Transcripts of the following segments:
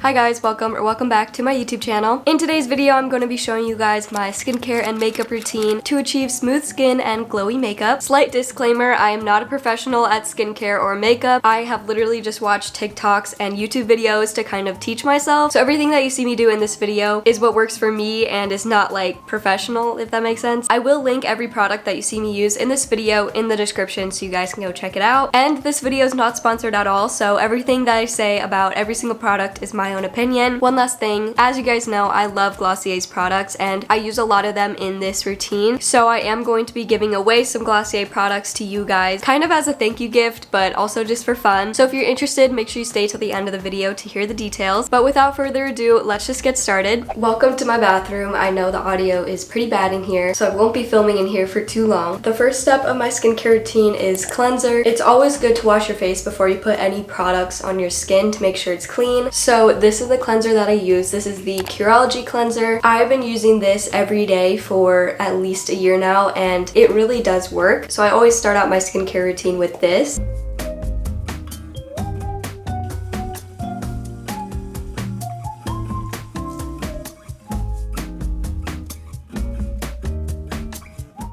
Hi guys, welcome back to my YouTube channel. In today's video, I'm going to be showing you guys my skincare and makeup routine to achieve smooth skin and glowy makeup. Slight disclaimer, I am not a professional at skincare or makeup. I have literally just watched TikToks and YouTube videos to kind of teach myself. So everything that you see me do in this video is what works for me and is not like professional, if that makes sense. I will link every product that you see me use in this video in the description so you guys can go check it out. And this video is not sponsored at all, so everything that I say about every single product is my own opinion. One last thing, as you guys know, I love Glossier's products and I use a lot of them in this routine, so I am going to be giving away some Glossier products to you guys, kind of as a thank you gift, but also just for fun. So if you're interested, make sure you stay till the end of the video to hear the details. But without further ado, let's just get started. Welcome to my bathroom. I know the audio is pretty bad in here, so I won't be filming in here for too long. The first step of my skincare routine is cleanser. It's always good to wash your face before you put any products on your skin to make sure it's clean. So this is the cleanser that I use. This is the Curology cleanser. I've been using this every day for at least a year now and it really does work. So I always start out my skincare routine with this.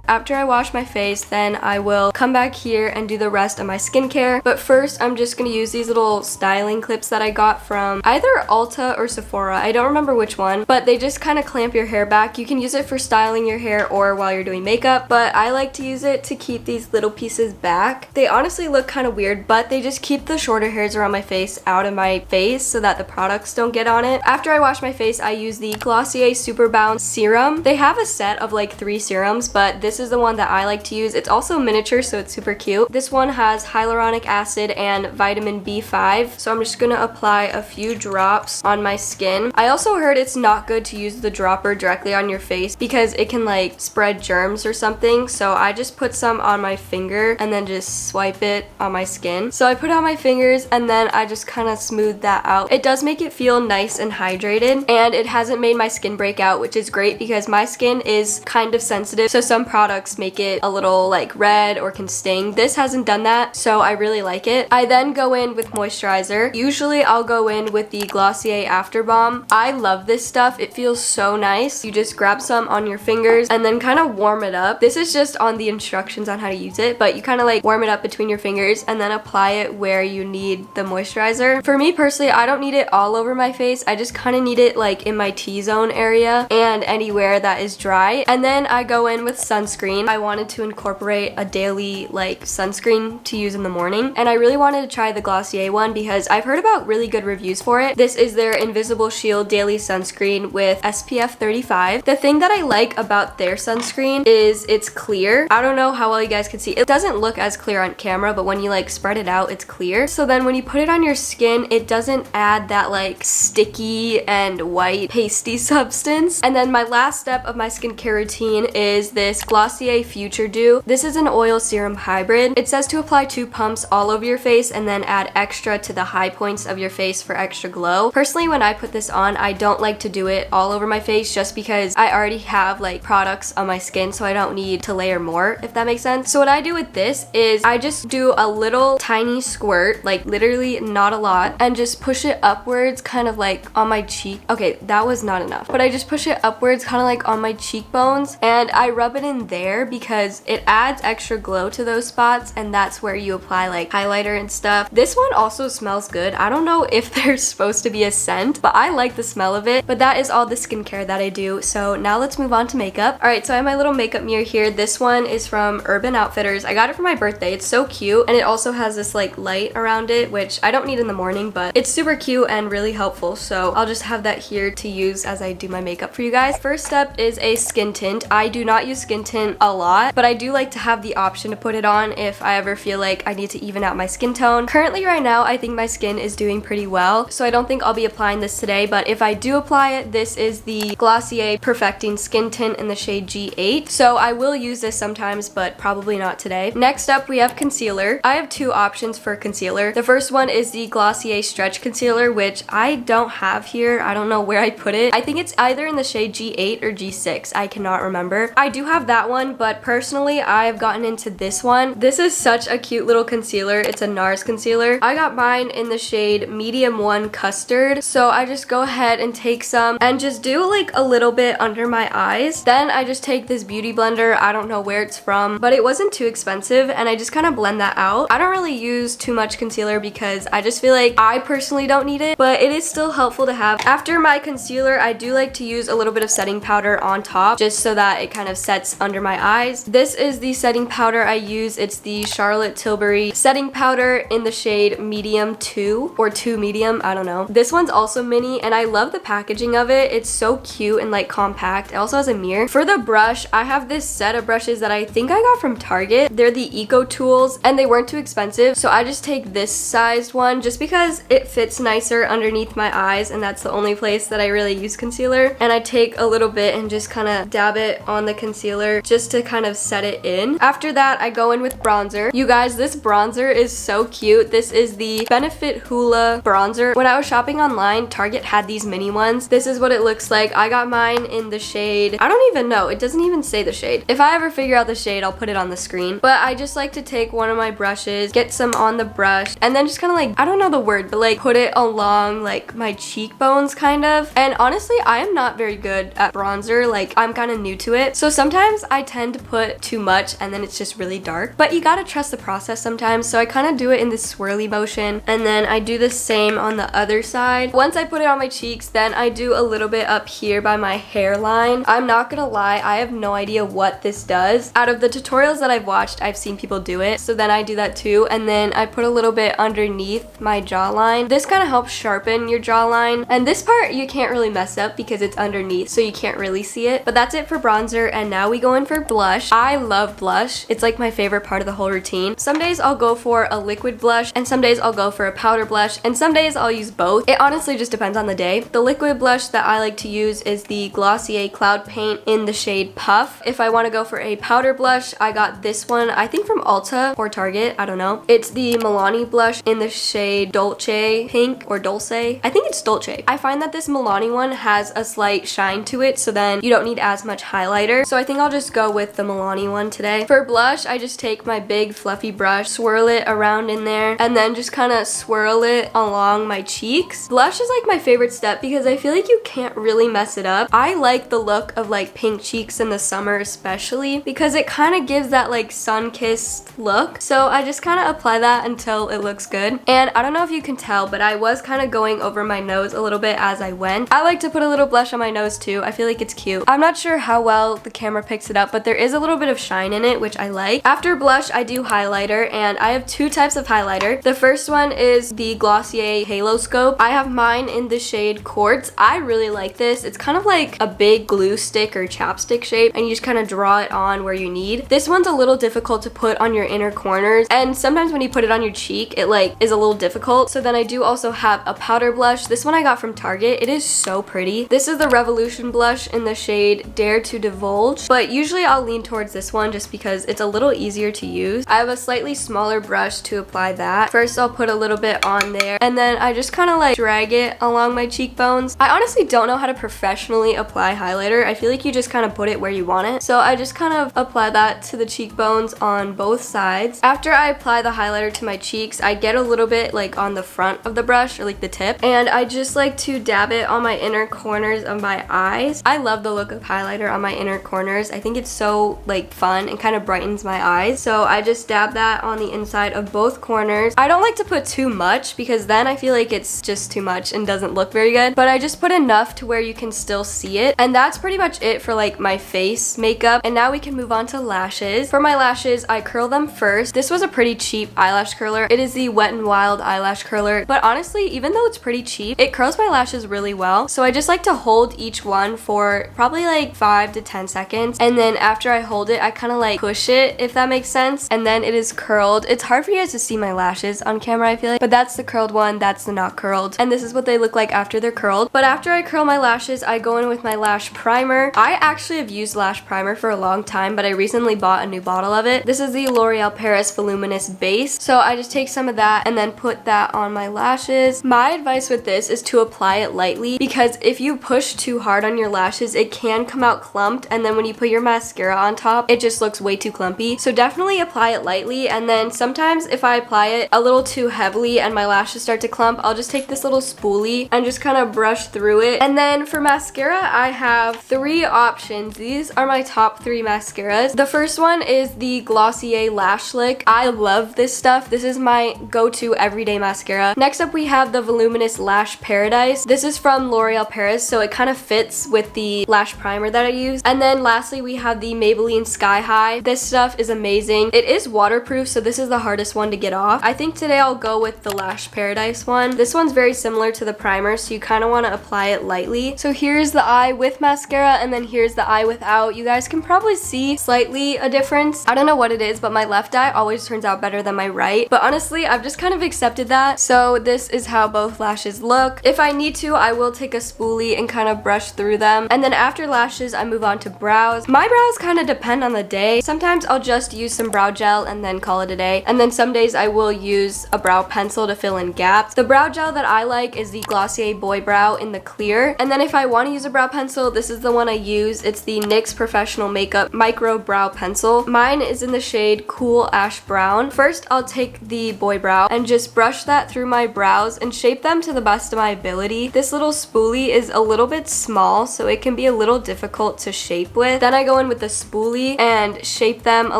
After I wash my face, then I will come back here and do the rest of my skincare. But first, I'm just going to use these little styling clips that I got from either Ulta or Sephora. I don't remember which one, but they just kind of clamp your hair back. You can use it for styling your hair or while you're doing makeup, but I like to use it to keep these little pieces back. They honestly look kind of weird, but they just keep the shorter hairs around my face out of my face so that the products don't get on it. After I wash my face, I use the Glossier Super Bounce Serum. They have a set of like 3 serums, but this is the one that I like to use. It's also miniature, so it's super cute. This one has hyaluronic acid and vitamin B5, so I'm just gonna apply a few drops on my skin. I also heard it's not good to use the dropper directly on your face because it can like spread germs or something, so I just put some on my finger and then just swipe it on my skin. So I put it on my fingers and then I just kind of smooth that out. It does make it feel nice and hydrated, and it hasn't made my skin break out, which is great because my skin is kind of sensitive, so some products make it a little like red or can sting. This hasn't done that, so I really like it. I then go in with moisturizer. Usually I'll go in with the Glossier After Balm. I love this stuff. It feels so nice. You just grab some on your fingers and then kind of warm it up. This is just on the instructions on how to use it, but you kind of like warm it up between your fingers and then apply it where you need the moisturizer. For me personally, I don't need it all over my face. I just kind of need it like in my T-zone area and anywhere that is dry. And then I go in with sunscreen. I wanted to incorporate a daily like sunscreen to use in the morning, and I really wanted to try the Glossier one because I've heard about really good reviews for it. This is their Invisible Shield Daily Sunscreen with SPF 35. The thing that I like about their sunscreen is it's clear. I don't know how well you guys can see. It doesn't look as clear on camera, but when you like spread it out, it's clear. So then when you put it on your skin, it doesn't add that like sticky and white pasty substance. And then my last step of my skincare routine is this Glossier Future Dew. This is an oil serum hybrid. It says to apply 2 pumps all over your face and then add extra to the high points of your face for extra glow. Personally, when I put this on, I don't like to do it all over my face just because I already have like products on my skin, so I don't need to layer more, if that makes sense. So what I do with this is I just do a little tiny squirt, like literally not a lot, and just push it upwards kind of like on my cheek. Okay, that was not enough, but I just push it upwards kind of like on my cheekbones and I rub it in there because it adds extra glow to those spots, and that's where you apply like highlighter and stuff. This one also smells good. I don't know if there's supposed to be a scent, but I like the smell of it. But that is all the skincare that I do. So now let's move on to makeup. Alright, so I have my little makeup mirror here. This one is from Urban Outfitters. I got it for my birthday. It's so cute, and it also has this like light around it, which I don't need in the morning, but it's super cute and really helpful. So I'll just have that here to use as I do my makeup for you guys. First step is a skin tint. I do not use skin tint a lot, but I do like to have the option to put it on if I ever feel like I need to even out my skin tone. Currently right now, I think my skin is doing pretty well, so I don't think I'll be applying this today, but if I do apply it, this is the Glossier Perfecting Skin Tint in the shade G8. So I will use this sometimes, but probably not today. Next up, we have concealer. I have 2 options for concealer. The first one is the Glossier Stretch Concealer, which I don't have here. I don't know where I put it. I think it's either in the shade G8 or G6. I cannot remember. I do have that that one, but personally I've gotten into this one. This is such a cute little concealer. It's a NARS concealer. I got mine in the shade medium 1 custard. So I just go ahead and take some and just do like a little bit under my eyes. Then I just take this beauty blender. I don't know where it's from, but it wasn't too expensive, and I just kind of blend that out. I don't really use too much concealer because I just feel like I personally don't need it, but it is still helpful to have. After my concealer, I do like to use a little bit of setting powder on top just so that it kind of sets under my eyes. This is the setting powder I use. It's the Charlotte Tilbury setting powder in the shade medium 2 or 2 medium, I don't know. This one's also mini, and I love the packaging of it. It's so cute and like compact. It also has a mirror. For the brush, I have this set of brushes that I think I got from Target. They're the Eco Tools, and they weren't too expensive, so I just take this sized one just because it fits nicer underneath my eyes, and that's the only place that I really use concealer. And I take a little bit and just kind of dab it on the concealer just to kind of set it in. After that, I go in with bronzer. You guys, this bronzer is so cute. This is the Benefit Hoola bronzer. When I was shopping online, Target had these mini ones. This is what it looks like. I got mine in the shade, I don't even know, it doesn't even say the shade. If I ever figure out the shade, I'll put it on the screen. But I just like to take one of my brushes, get some on the brush, and then just kind of like, I don't know the word, but like put it along like my cheekbones kind of. And honestly, I am not very good at bronzer. Like, I'm kind of new to it, so sometimes I tend to put too much and then it's just really dark, but you gotta trust the process sometimes. So I kind of do it in this swirly motion, and then I do the same on the other side. Once I put it on my cheeks, then I do a little bit up here by my hairline. I'm not gonna lie, I have no idea what this does. Out of the tutorials that I've watched, I've seen people do it, so then I do that too. And then I put a little bit underneath my jawline. This kind of helps sharpen your jawline, and this part you can't really mess up because it's underneath, so you can't really see it. But that's it for bronzer, and now we go in for blush. I love blush. It's like my favorite part of the whole routine. Some days I'll go for a liquid blush, and some days I'll go for a powder blush, and some days I'll use both. It honestly just depends on the day. The liquid blush that I like to use is the Glossier Cloud Paint in the shade Puff. If I want to go for a powder blush, I got this one, I think from Ulta or Target, I don't know. It's the Milani blush in the shade Dolce Pink or Dulce. I think it's Dolce. I find that this Milani one has a slight shine to it, so then you don't need as much highlighter. So I think I'll just go with the Milani one today. For blush, I just take my big fluffy brush, swirl it around in there, and then just kind of swirl it along my cheeks. Blush is like my favorite step because I feel like you can't really mess it up. I like the look of like pink cheeks in the summer especially because it kind of gives that like sun-kissed look. So I just kind of apply that until it looks good. And I don't know if you can tell, but I was kind of going over my nose a little bit as I went. I like to put a little blush on my nose too. I feel like it's cute. I'm not sure how well the camera picks it up, but there is a little bit of shine in it, which I like. After blush, I do highlighter, and I have two types of highlighter. The first one is the Glossier Halo Scope. I have mine in the shade Quartz. I really like this. It's kind of like a big glue stick or chapstick shape, and you just kind of draw it on where you need. This one's a little difficult to put on your inner corners, and sometimes when you put it on your cheek, it like is a little difficult. So then I do also have a powder blush. This one I got from Target. It is so pretty. This is the Revolution blush in the shade Dare to Divulge, but usually I'll lean towards this one just because it's a little easier to use. I have a slightly smaller brush to apply that. First, I'll put a little bit on there, and then I just kind of like drag it along my cheekbones. I honestly don't know how to professionally apply highlighter. I feel like you just kind of put it where you want it. So I just kind of apply that to the cheekbones on both sides. After I apply the highlighter to my cheeks, I get a little bit like on the front of the brush or like the tip, and I just like to dab it on my inner corners of my eyes. I love the look of highlighter on my inner corners. I think it's so like fun and kind of brightens my eyes. So I just dab that on the inside of both corners. I don't like to put too much because then I feel like it's just too much and doesn't look very good, but I just put enough to where you can still see it. And that's pretty much it for like my face makeup. And now we can move on to lashes. For my lashes, I curl them first. This was a pretty cheap eyelash curler. It is the Wet n Wild eyelash curler, but honestly, even though it's pretty cheap, it curls my lashes really well. So I just like to hold each one for probably like 5 to 10 seconds, and then after I hold it, I kind of like push it, if that makes sense, and then it is curled. It's hard for you guys to see my lashes on camera, I feel like, but that's the curled one, that's the not curled, and this is what they look like after they're curled. But after I curl my lashes, I go in with my lash primer. I actually have used lash primer for a long time, but I recently bought a new bottle of it. This is the L'Oreal Paris Voluminous Base. So I just take some of that and then put that on my lashes. My advice with this is to apply it lightly, because if you push too hard on your lashes, it can come out clumped, and then when you put your mascara on top, it just looks way too clumpy. So definitely apply it lightly, and then sometimes if I apply it a little too heavily and my lashes start to clump, I'll just take this little spoolie and just kind of brush through it. And then for mascara, I have 3 options. These are my top 3 mascaras. The first one is the Glossier Lash Lick. I love this stuff. This is my go-to everyday mascara. Next up, we have the Voluminous Lash Paradise. This is from L'Oreal Paris, so it kind of fits with the lash primer that I use. And then lastly, we have the Maybelline Sky High. This stuff is amazing. It is waterproof, so this is the hardest one to get off. I think today I'll go with the Lash Paradise one. This one's very similar to the primer, so you kind of want to apply it lightly. So here's the eye with mascara, and then here's the eye without. You guys can probably see slightly a difference. I don't know what it is, but my left eye always turns out better than my right. But honestly, I've just kind of accepted that. So this is how both lashes look. If I need to, I will take a spoolie and kind of brush through them. And then after lashes, I move on to brows. My brows kind of depend on the day. Sometimes I'll just use some brow gel and then call it a day. And then some days I will use a brow pencil to fill in gaps. The brow gel that I like is the Glossier Boy Brow in the clear. And then if I want to use a brow pencil, this is the one I use. It's the NYX Professional Makeup Micro Brow Pencil. Mine is in the shade Cool Ash Brown. First, I'll take the Boy Brow and just brush that through my brows and shape them to the best of my ability. This little spoolie is a little bit small, so it can be a little difficult to shape with. Then I go in with the spoolie and shape them a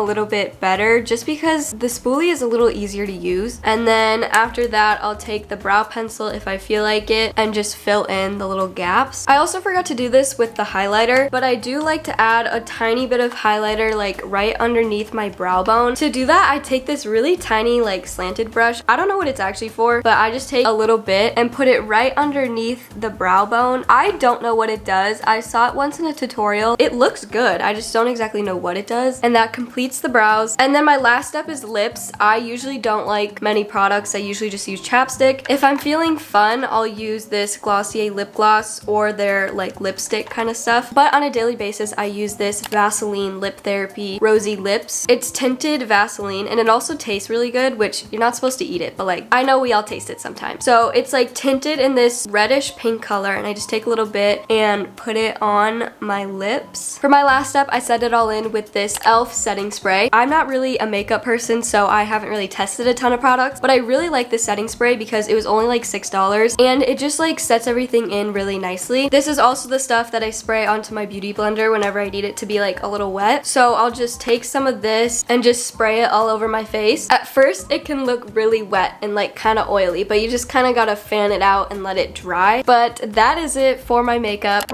little bit better just because the spoolie is a little easier to use. And then after that, I'll take the brow pencil if I feel like it and just fill in the little gaps. I also forgot to do this with the highlighter, but I do like to add a tiny bit of highlighter like right underneath my brow bone. To do that, I take this really tiny like slanted brush. I don't know what it's actually for, but I just take a little bit and put it right underneath the brow bone. I don't know what it does. I saw it once in a tutorial. It looks good. I just don't exactly know what it does. And that completes the brows. And then my last step is lips. I usually don't like many products. I usually just use chapstick. If I'm feeling fun, I'll use this Glossier lip gloss or their like lipstick kind of stuff. But on a daily basis, I use this Vaseline Lip Therapy Rosy Lips. It's tinted Vaseline and it also tastes really good, which you're not supposed to eat it, but like I know we all taste it sometimes. So it's like tinted in this reddish pink color, and I just take a little bit and put it on my lips. For my last step, I set it all in with this e.l.f. setting spray. I'm not really a makeup person, so I haven't really tested a ton of products, but I really like this setting spray because it was only like $6 and it just like sets everything in really nicely. This is also the stuff that I spray onto my beauty blender whenever I need it to be like a little wet. So I'll just take some of this and just spray it all over my face. At first, it can look really wet and like kind of oily, but you just kind of gotta fan it out and let it dry. But that is it for my makeup.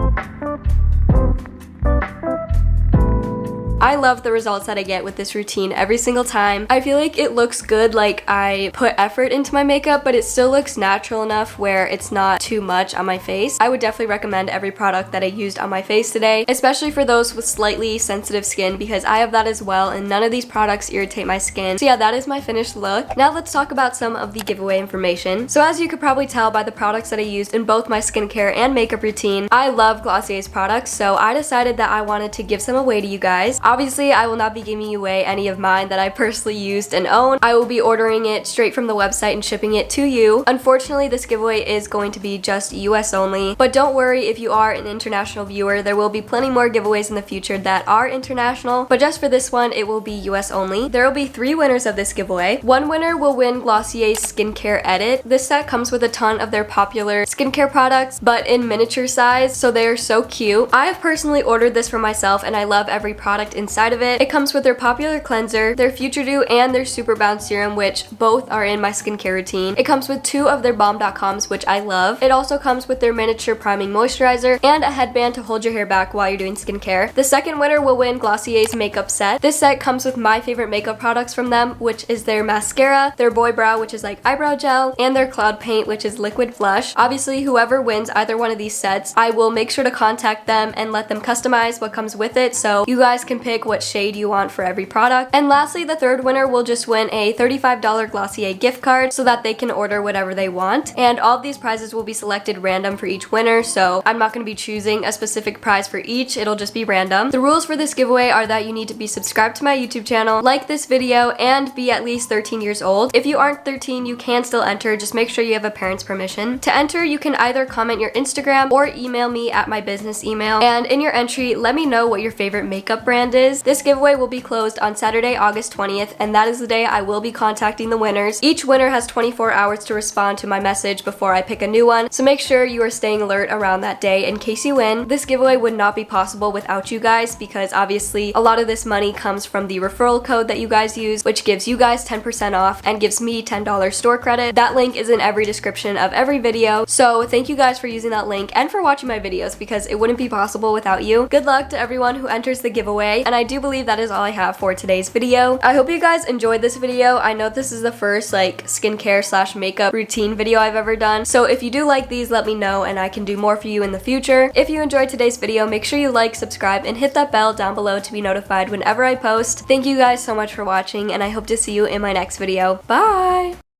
I love the results that I get with this routine every single time. I feel like it looks good, like I put effort into my makeup, but it still looks natural enough where it's not too much on my face. I would definitely recommend every product that I used on my face today, especially for those with slightly sensitive skin, because I have that as well and none of these products irritate my skin. So yeah, that is my finished look. Now let's talk about some of the giveaway information. So as you could probably tell by the products that I used in both my skincare and makeup routine, I love Glossier's products, so I decided that I wanted to give some away to you guys. Obviously, I will not be giving away any of mine that I personally used and own. I will be ordering it straight from the website and shipping it to you. Unfortunately, this giveaway is going to be just US only, but don't worry if you are an international viewer. There will be plenty more giveaways in the future that are international, but just for this one, it will be US only. There will be 3 winners of this giveaway. One winner will win Glossier's Skincare Edit. This set comes with a ton of their popular skincare products, but in miniature size, so they are so cute. I have personally ordered this for myself, and I love every product inside of it. It comes with their popular cleanser, their Future Dew, and their Super Bounce serum, which both are in my skincare routine. It comes with 2 of their Balm.coms, which I love. It also comes with their miniature priming moisturizer and a headband to hold your hair back while you're doing skincare. The second winner will win Glossier's makeup set. This set comes with my favorite makeup products from them, which is their mascara, their Boy Brow, which is like eyebrow gel, and their Cloud Paint, which is liquid blush. Obviously, whoever wins either one of these sets, I will make sure to contact them and let them customize what comes with it, so you guys can pick pick what shade you want for every product. And lastly, the third winner will just win a $35 Glossier gift card so that they can order whatever they want. And all of these prizes will be selected random for each winner, so I'm not going to be choosing a specific prize for each, it'll just be random. The rules for this giveaway are that you need to be subscribed to my YouTube channel, like this video, and be at least 13 years old. If you aren't 13, you can still enter, just make sure you have a parent's permission. To enter, you can either comment your Instagram or email me at my business email, and in your entry, let me know what your favorite makeup brand is. This giveaway will be closed on Saturday, August 20th, and that is the day I will be contacting the winners. Each winner has 24 hours to respond to my message before I pick a new one, so make sure you are staying alert around that day in case you win. This giveaway would not be possible without you guys because obviously a lot of this money comes from the referral code that you guys use, which gives you guys 10% off and gives me $10 store credit. That link is in every description of every video, so thank you guys for using that link and for watching my videos because it wouldn't be possible without you. Good luck to everyone who enters the giveaway, and I do believe that is all I have for today's video. I hope you guys enjoyed this video. I know this is the first like skincare slash makeup routine video I've ever done, so if you do like these, let me know and I can do more for you in the future. If you enjoyed today's video, make sure you like, subscribe, and hit that bell down below to be notified whenever I post. Thank you guys so much for watching, and I hope to see you in my next video. Bye!